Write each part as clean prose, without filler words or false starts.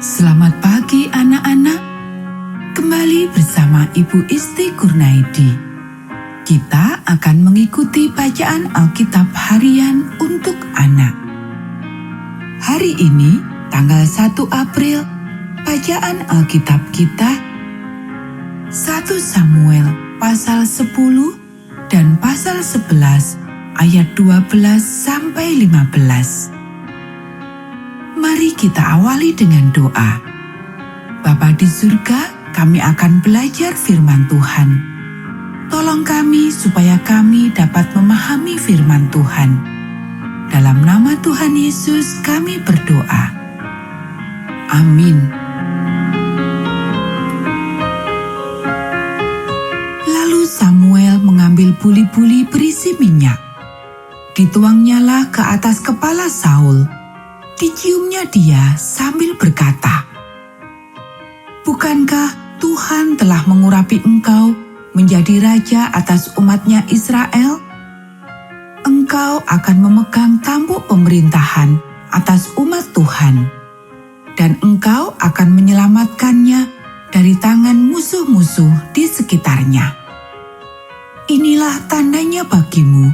Selamat pagi anak-anak, kembali bersama Ibu Isti Kurnaidi. Kita akan mengikuti bacaan Alkitab harian untuk anak. Hari ini, tanggal 1 April, bacaan Alkitab kita 1 Samuel pasal 10 dan pasal 11 ayat 12 sampai 15. Mari kita awali dengan doa. Bapa di surga, kami akan belajar firman Tuhan. Tolong kami supaya kami dapat memahami firman Tuhan. Dalam nama Tuhan Yesus kami berdoa. Amin. Lalu Samuel mengambil buli-buli berisi minyak. Dituangnyalah ke atas kepala Saul. Diciumnya dia sambil berkata, "Bukankah Tuhan telah mengurapi engkau menjadi raja atas umatnya Israel? Engkau akan memegang tampuk pemerintahan atas umat Tuhan, dan engkau akan menyelamatkannya dari tangan musuh-musuh di sekitarnya. Inilah tandanya bagimu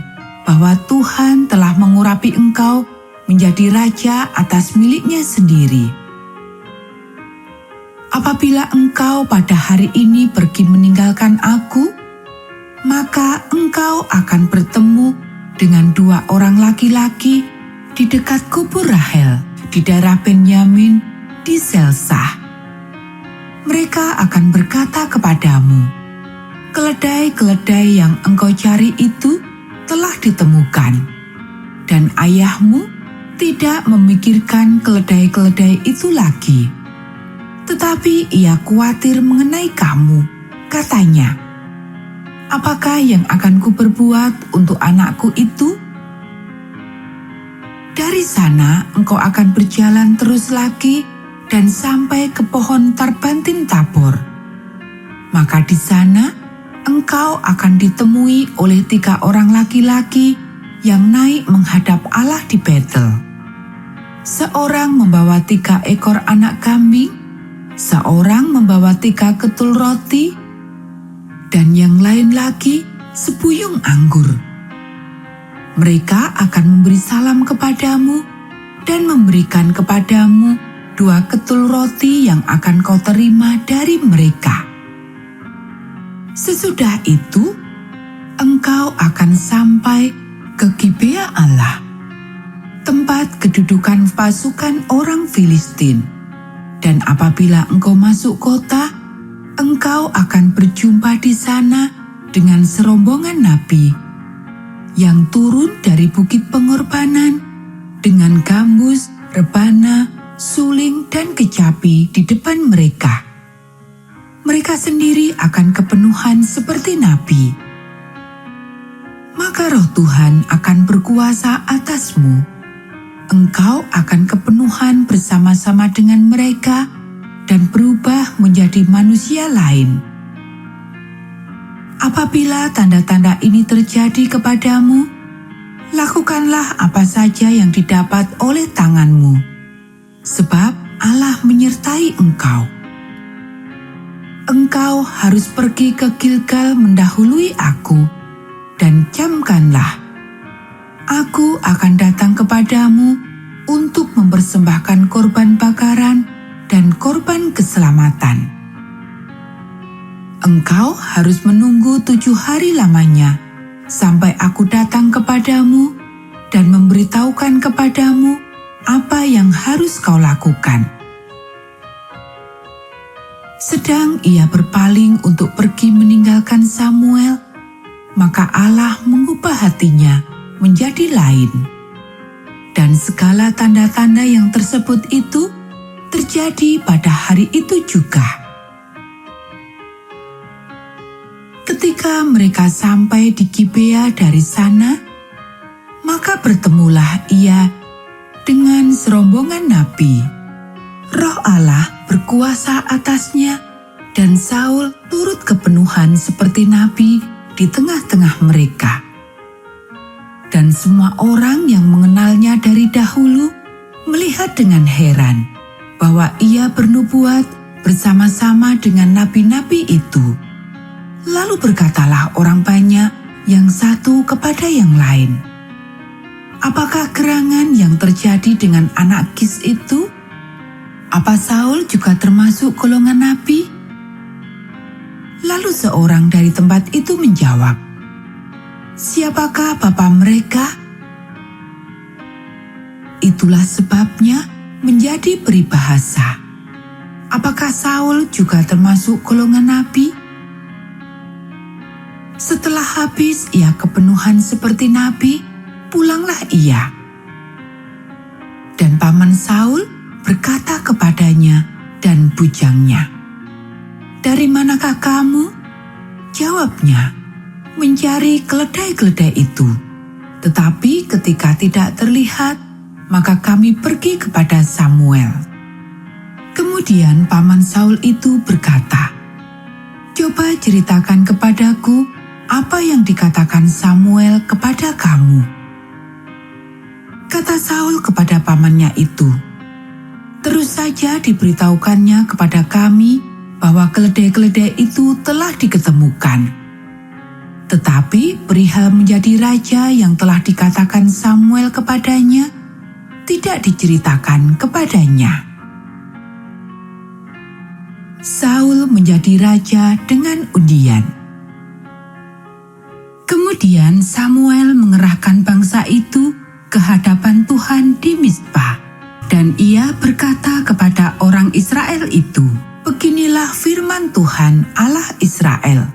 bahwa Tuhan telah mengurapi engkau menjadi raja atas miliknya sendiri. Apabila engkau pada hari ini pergi meninggalkan aku, maka engkau akan bertemu dengan 2 orang laki-laki di dekat kubur Rahel di daerah Benyamin di Selsah. Mereka akan berkata kepadamu, 'Keledai-keledai yang engkau cari itu telah ditemukan,' dan ayahmu tidak memikirkan keledai-keledai itu lagi. Tetapi ia khawatir mengenai kamu. Katanya, 'Apakah yang akan kuperbuat untuk anakku itu?' Dari sana engkau akan berjalan terus lagi dan sampai ke pohon Tarbantin Tabor. Maka di sana engkau akan ditemui oleh 3 orang laki-laki yang naik menghadap Allah di Betel. Seorang membawa 3 ekor anak kambing, seorang membawa 3 ketul roti, dan yang lain lagi sebuyung anggur. Mereka akan memberi salam kepadamu dan memberikan kepadamu 2 ketul roti yang akan kau terima dari mereka. Sesudah itu, engkau akan sampai ke Gibea Allah, tempat kedudukan pasukan orang Filistin. Dan apabila engkau masuk kota, engkau akan berjumpa di sana dengan serombongan nabi yang turun dari bukit pengorbanan dengan gambus, rebana, suling, dan kecapi di depan mereka. Mereka sendiri akan kepenuhan seperti nabi. Maka roh Tuhan akan berkuasa atasmu. Engkau akan kepenuhan bersama-sama dengan mereka dan berubah menjadi manusia lain. Apabila tanda-tanda ini terjadi kepadamu, lakukanlah apa saja yang didapat oleh tanganmu, sebab Allah menyertai engkau. Engkau harus pergi ke Gilgal mendahului aku, dan camkanlah. Aku akan datang kepadamu untuk mempersembahkan korban bakaran dan korban keselamatan. Engkau harus menunggu 7 hari lamanya sampai aku datang kepadamu dan memberitahukan kepadamu apa yang harus kau lakukan." Sedang ia berpaling untuk pergi meninggalkan Samuel, maka Allah mengubah hatinya menjadi lain. Dan segala tanda-tanda yang tersebut itu terjadi pada hari itu juga. Ketika mereka sampai di Gibea dari sana, maka bertemulah ia dengan serombongan nabi. Roh Allah berkuasa atasnya, dan Saul turut kepenuhan seperti nabi di tengah-tengah mereka. Dan semua orang yang mengenalnya dari dahulu melihat dengan heran bahwa ia bernubuat bersama-sama dengan nabi-nabi itu. Lalu berkatalah orang banyak yang satu kepada yang lain, "Apakah gerangan yang terjadi dengan anak Kis itu? Apa Saul juga termasuk golongan nabi?" Lalu seorang dari tempat itu menjawab, "Siapakah bapa mereka?" Itulah sebabnya menjadi peribahasa, "Apakah Saul juga termasuk golongan nabi?" Setelah habis ia kepenuhan seperti nabi, pulanglah ia. Dan paman Saul berkata kepadanya dan bujangnya, "Dari manakah kamu?" Jawabnya, "Mencari keledai-keledai itu. Tetapi ketika tidak terlihat, maka kami pergi kepada Samuel." Kemudian paman Saul itu berkata, "Coba ceritakan kepadaku apa yang dikatakan Samuel kepada kamu." Kata Saul kepada pamannya itu, "Terus saja diberitahukannya kepada kami bahwa keledai-keledai itu telah diketemukan. Tetapi perihal menjadi raja yang telah dikatakan Samuel kepadanya, tidak diceritakan kepadanya." Saul menjadi raja dengan undian. Kemudian Samuel mengerahkan bangsa itu ke hadapan Tuhan di Mizpah, dan ia berkata kepada orang Israel itu, "Beginilah firman Tuhan Allah Israel.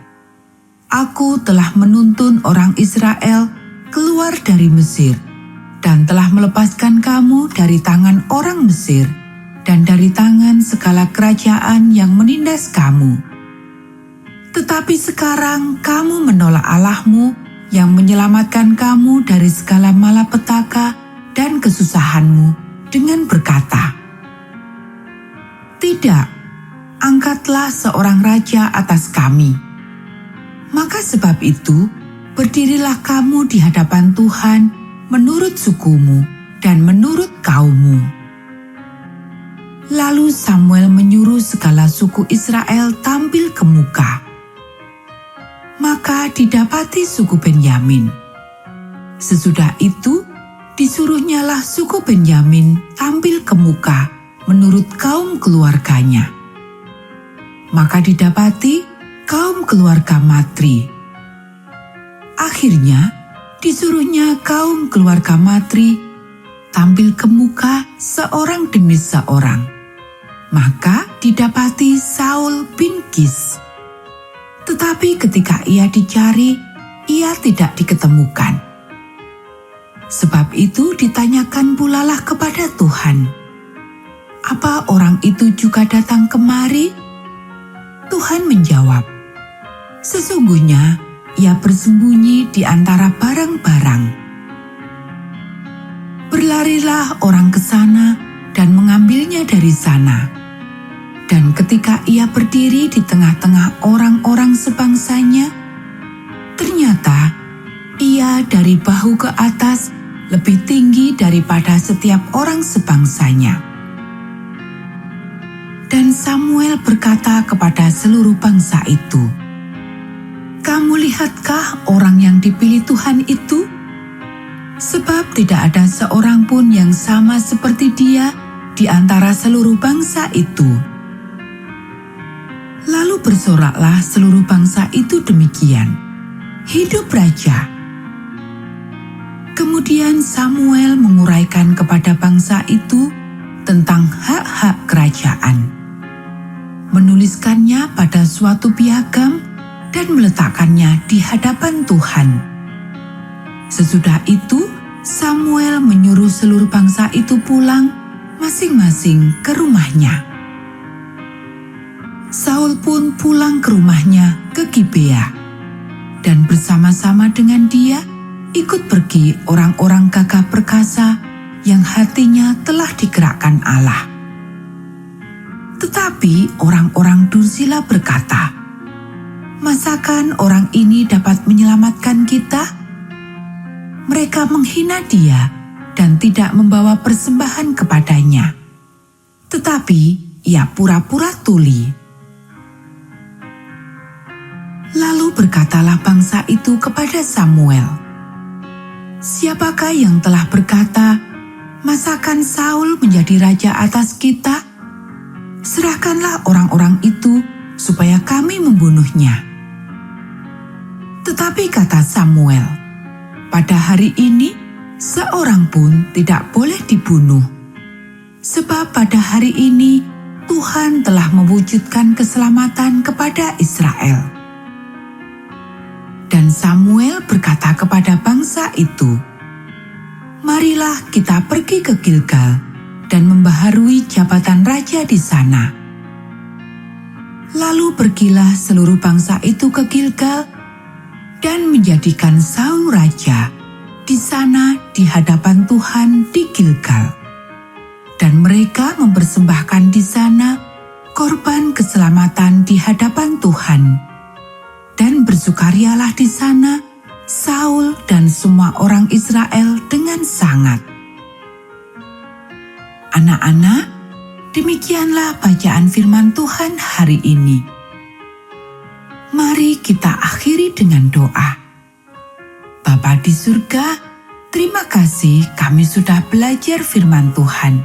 Aku telah menuntun orang Israel keluar dari Mesir, dan telah melepaskan kamu dari tangan orang Mesir dan dari tangan segala kerajaan yang menindas kamu. Tetapi sekarang kamu menolak Allahmu yang menyelamatkan kamu dari segala malapetaka dan kesusahanmu dengan berkata, 'Tidak, angkatlah seorang raja atas kami.' Maka sebab itu, berdirilah kamu di hadapan Tuhan menurut sukumu dan menurut kaummu." Lalu Samuel menyuruh segala suku Israel tampil ke muka. Maka didapati suku Benyamin. Sesudah itu, disuruhnyalah suku Benyamin tampil ke muka menurut kaum keluarganya. Maka didapati kaum keluarga Matri. Akhirnya, disuruhnya kaum keluarga Matri tampil ke muka seorang demi seorang. Maka didapati Saul bin Kis. Tetapi ketika ia dicari, ia tidak diketemukan. Sebab itu ditanyakan pulalah kepada Tuhan, "Apa orang itu juga datang kemari?" Tuhan menjawab, "Sesungguhnya ia bersembunyi di antara barang-barang." Berlarilah orang ke sana dan mengambilnya dari sana. Dan ketika ia berdiri di tengah-tengah orang-orang sebangsanya, ternyata ia dari bahu ke atas lebih tinggi daripada setiap orang sebangsanya. Dan Samuel berkata kepada seluruh bangsa itu, "Kamu lihatkah orang yang dipilih Tuhan itu? Sebab tidak ada seorang pun yang sama seperti dia di antara seluruh bangsa itu." Lalu bersoraklah seluruh bangsa itu demikian, "Hidup raja!" Kemudian Samuel menguraikan kepada bangsa itu tentang hak-hak kerajaan, menuliskannya pada suatu piagam dan meletakkannya di hadapan Tuhan. Sesudah itu, Samuel menyuruh seluruh bangsa itu pulang masing-masing ke rumahnya. Saul pun pulang ke rumahnya ke Gibea, dan bersama-sama dengan dia ikut pergi orang-orang gagah perkasa yang hatinya telah digerakkan Allah. Tetapi orang-orang dursila berkata, "Masakan orang ini dapat menyelamatkan kita?" Mereka menghina dia dan tidak membawa persembahan kepadanya. tetapi ia pura-pura tuli. Lalu berkatalah bangsa itu kepada Samuel, "Siapakah yang telah berkata, 'Masakan Saul menjadi raja atas kita?' Serahkanlah orang-orang itu supaya kami membunuhnya." Tetapi kata Samuel, "Pada hari ini seorang pun tidak boleh dibunuh, sebab pada hari ini Tuhan telah mewujudkan keselamatan kepada Israel." Dan Samuel berkata kepada bangsa itu, "Marilah kita pergi ke Gilgal dan membaharui jabatan raja di sana." Lalu pergilah seluruh bangsa itu ke Gilgal dan menjadikan Saul raja di sana di hadapan Tuhan di Gilgal. Dan mereka mempersembahkan di sana korban keselamatan di hadapan Tuhan. Dan bersukarialah di sana Saul dan semua orang Israel dengan sangat. Anak-anak, demikianlah bacaan firman Tuhan hari ini. Mari kita akhiri dengan doa. Bapa di surga, terima kasih kami sudah belajar firman Tuhan.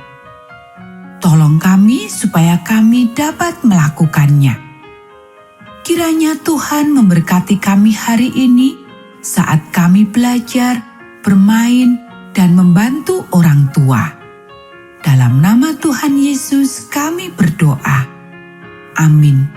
Tolong kami supaya kami dapat melakukannya. Kiranya Tuhan memberkati kami hari ini saat kami belajar, bermain, dan membantu orang tua. Dalam nama Tuhan Yesus kami berdoa. Amin.